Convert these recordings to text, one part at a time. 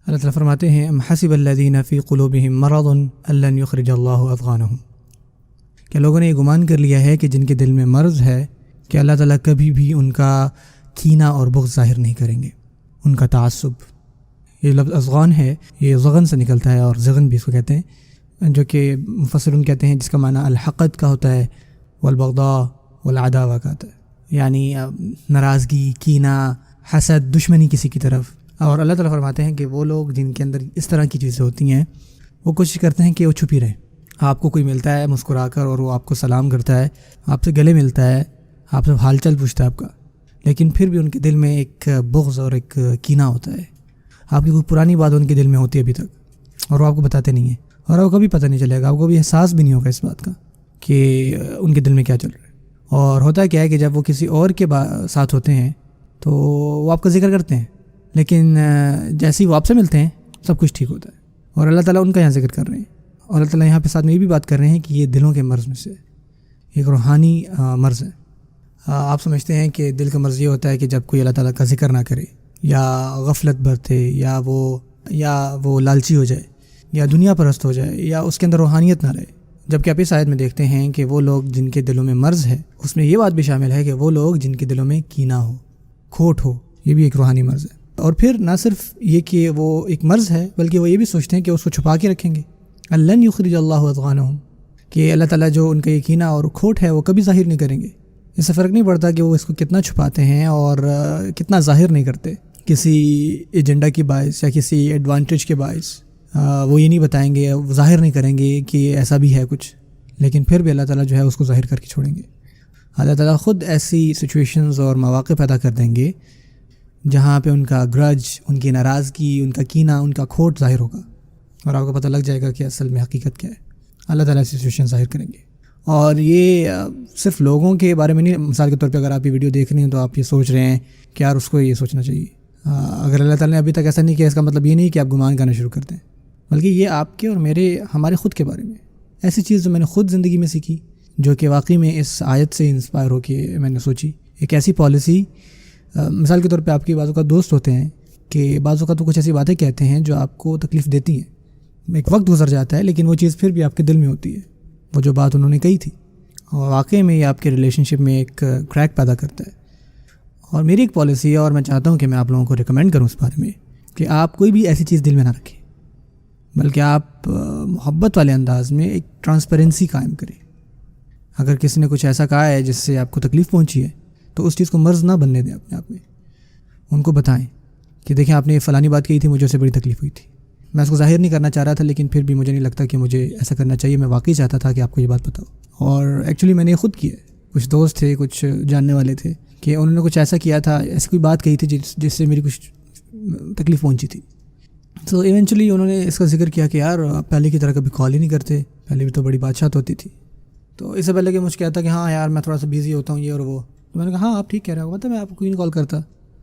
اللہ تعالیٰ فرماتے ہیں ام حسب الذین فی قلوبہم مرض ان لن یخرج اللہ اضغانہم، کہ لوگوں نے یہ گمان کر لیا ہے کہ جن کے دل میں مرض ہے کہ اللہ تعالیٰ کبھی بھی ان کا کینہ اور بغض ظاہر نہیں کریں گے، ان کا تعصب۔ یہ لفظ اضغان ہے، یہ ضغن سے نکلتا ہے، اور زغن بھی اس کو کہتے ہیں، جو کہ مفسرون کہتے ہیں جس کا معنی الحقد کا ہوتا ہے، والبغضاء والعداوہ کا ہوتا ہے، یعنی ناراضگی، کینہ، حسد، دشمنی کسی کی طرف۔ اور اللہ تعالیٰ فرماتے ہیں کہ وہ لوگ جن کے اندر اس طرح کی چیزیں ہوتی ہیں وہ کوشش کرتے ہیں کہ وہ چھپی رہیں۔ آپ کو کوئی ملتا ہے مسکرا کر اور وہ آپ کو سلام کرتا ہے، آپ سے گلے ملتا ہے، آپ سے حال چال پوچھتا ہے آپ کا، لیکن پھر بھی ان کے دل میں ایک بغض اور ایک کینہ ہوتا ہے۔ آپ کی کوئی پرانی بات ان کے دل میں ہوتی ہے ابھی تک، اور وہ آپ کو بتاتے نہیں ہیں، اور آپ کو کبھی پتہ نہیں چلے گا، آپ کو بھی احساس بھی نہیں ہوگا اس بات کا کہ ان کے دل میں کیا چل رہا ہے۔ اور ہوتا کیا ہے کہ جب وہ کسی اور کے ساتھ ہوتے ہیں تو وہ آپ کا ذکر کرتے ہیں، لیکن جیسے ہی وہ آپ سے ملتے ہیں سب کچھ ٹھیک ہوتا ہے، اور اللہ تعالیٰ ان کا یہاں ذکر کر رہے ہیں، اور اللہ تعالیٰ یہاں پہ ساتھ میں یہ بھی بات کر رہے ہیں کہ یہ دلوں کے مرض میں سے ایک روحانی مرض ہے۔ آپ سمجھتے ہیں کہ دل کا مرض یہ ہوتا ہے کہ جب کوئی اللہ تعالیٰ کا ذکر نہ کرے، یا غفلت برتے، یا وہ لالچی ہو جائے، یا دنیا پرست ہو جائے، یا اس کے اندر روحانیت نہ رہے۔ جبکہ آپ اس آیت میں دیکھتے ہیں کہ وہ لوگ جن کے دلوں میں مرض ہے، اس میں یہ بات بھی شامل ہے کہ وہ لوگ جن کے دلوں میں کینہ ہو، کھوٹ ہو، یہ بھی ایک روحانی مرض ہے۔ اور پھر نہ صرف یہ کہ وہ ایک مرض ہے، بلکہ وہ یہ بھی سوچتے ہیں کہ اس کو چھپا کے رکھیں گے، لن یخرج اللہ اضغانہم، کہ اللہ تعالیٰ جو ان کا یہ کینہ اور کھوٹ ہے وہ کبھی ظاہر نہیں کریں گے۔ اس سے فرق نہیں پڑتا کہ وہ اس کو کتنا چھپاتے ہیں اور کتنا ظاہر نہیں کرتے، کسی ایجنڈا کی باعث یا کسی ایڈوانٹیج کے باعث وہ یہ نہیں بتائیں گے، ظاہر نہیں کریں گے کہ ایسا بھی ہے کچھ، لیکن پھر بھی اللہ تعالیٰ جو ہے اس کو ظاہر کر کے چھوڑیں گے۔ اللہ تعالیٰ خود ایسی سچویشنز اور مواقع پیدا کر دیں گے جہاں پہ ان کا گرج، ان کی ناراضگی، ان کا کینہ، ان کا کھوٹ ظاہر ہوگا، اور آپ کو پتہ لگ جائے گا کہ اصل میں حقیقت کیا ہے۔ اللہ تعالیٰ ایسی سچویشن ظاہر کریں گے۔ اور یہ صرف لوگوں کے بارے میں نہیں، مثال کے طور پہ اگر آپ یہ ویڈیو دیکھ رہے ہیں تو آپ یہ سوچ رہے ہیں کہ یار اس کو یہ سوچنا چاہیے، اگر اللہ تعالیٰ نے ابھی تک ایسا نہیں کیا، اس کا مطلب یہ نہیں کہ آپ گمان کرنا شروع کر دیں، بلکہ یہ آپ کے اور ہمارے خود کے بارے میں ایسی چیز جو میں نے خود زندگی میں سیکھی، جو کہ واقعی میں اس آیت سے انسپائر ہو کے میں نے سوچی۔ ایک ایسی پالیسی، مثال کے طور پہ آپ کے بعض اوقات دوست ہوتے ہیں کہ بعض اوقات تو کچھ ایسی باتیں کہتے ہیں جو آپ کو تکلیف دیتی ہیں، ایک وقت گزر جاتا ہے لیکن وہ چیز پھر بھی آپ کے دل میں ہوتی ہے، وہ جو بات انہوں نے کہی تھی، اور واقعی میں یہ آپ کے ریلیشن شپ میں ایک کریک پیدا کرتا ہے۔ اور میری ایک پالیسی ہے، اور میں چاہتا ہوں کہ میں آپ لوگوں کو ریکمینڈ کروں اس بارے میں کہ آپ کوئی بھی ایسی چیز دل میں نہ رکھیں، بلکہ آپ محبت والے انداز میں ایک ٹرانسپیرنسی قائم کریں۔ اگر کسی نے کچھ ایسا کہا ہے جس سے آپ کو تکلیف پہنچی ہے تو اس چیز کو مرض نہ بننے دیں اپنے آپ میں، ان کو بتائیں کہ دیکھیں آپ نے یہ فلانی بات کہی تھی، مجھے اسے بڑی تکلیف ہوئی تھی، میں اس کو ظاہر نہیں کرنا چاہ رہا تھا، لیکن پھر بھی مجھے نہیں لگتا کہ مجھے ایسا کرنا چاہیے، میں واقعی چاہتا تھا کہ آپ کو یہ بات بتاؤ۔ اور ایکچولی میں نے یہ خود کیا ہے، کچھ دوست تھے، کچھ جاننے والے تھے کہ انہوں نے کچھ ایسا کیا تھا، ایسی کوئی بات کہی تھی جس سے میری کچھ تکلیف پہنچی تھی، تو ایونچولی انہوں نے اس کا ذکر کیا کہ یار پہلے کی طرح کبھی کال ہی نہیں کرتے، پہلے بھی تو بڑی بادشاہت ہوتی تھی۔ تو اس سے پہلے کہ مجھ کہتا کہ ہاں یار میں تھوڑا سا بیزی ہوتا ہوں یہ اور وہ، تو میں نے کہا ہاں آپ ٹھیک کہہ رہے ہو، مطلب میں آپ کو کیوں نہیں کال کرتا،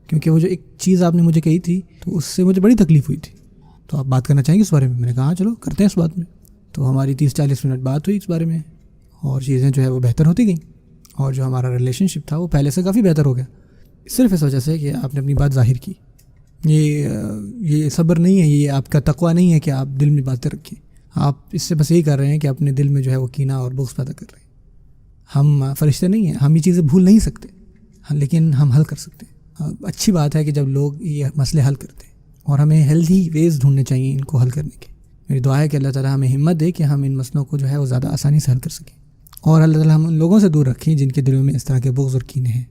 کیونکہ وہ جو ایک چیز آپ نے مجھے کہی تھی تو اس سے مجھے بڑی تکلیف ہوئی تھی، تو آپ بات کرنا چاہیں گے اس بارے میں؟ میں نے کہا ہاں چلو کرتے ہیں اس بات میں۔ تو ہماری 30-40 منٹ بات ہوئی اس بارے میں، اور چیزیں جو ہے وہ بہتر ہوتی گئیں، اور جو ہمارا ریلیشن شپ تھا وہ پہلے سے کافی بہتر ہو گیا، صرف اس وجہ سے کہ آپ نے اپنی بات ظاہر کی۔ یہ صبر نہیں ہے، یہ آپ کا تقویٰ نہیں ہے کہ آپ دل میں باتیں رکھیں، آپ اس سے بس یہی کر رہے ہیں کہ اپنے دل میں جو ہے وہ کینہ اور بغض پیدا کر رہے ہیں۔ ہم فرشتے نہیں ہیں، ہم یہ چیزیں بھول نہیں سکتے، لیکن ہم حل کر سکتے ہیں۔ اچھی بات ہے کہ جب لوگ یہ مسئلے حل کرتے ہیں، اور ہمیں ہیلدی ویز ڈھونڈنے چاہیے ان کو حل کرنے کے۔ میری دعا ہے کہ اللہ تعالیٰ ہمیں ہمت دے کہ ہم ان مسئلوں کو جو ہے وہ زیادہ آسانی سے حل کر سکیں، اور اللہ تعالیٰ ہم ان لوگوں سے دور رکھیں جن کے دلوں میں اس طرح کے بغض اور کینے ہیں۔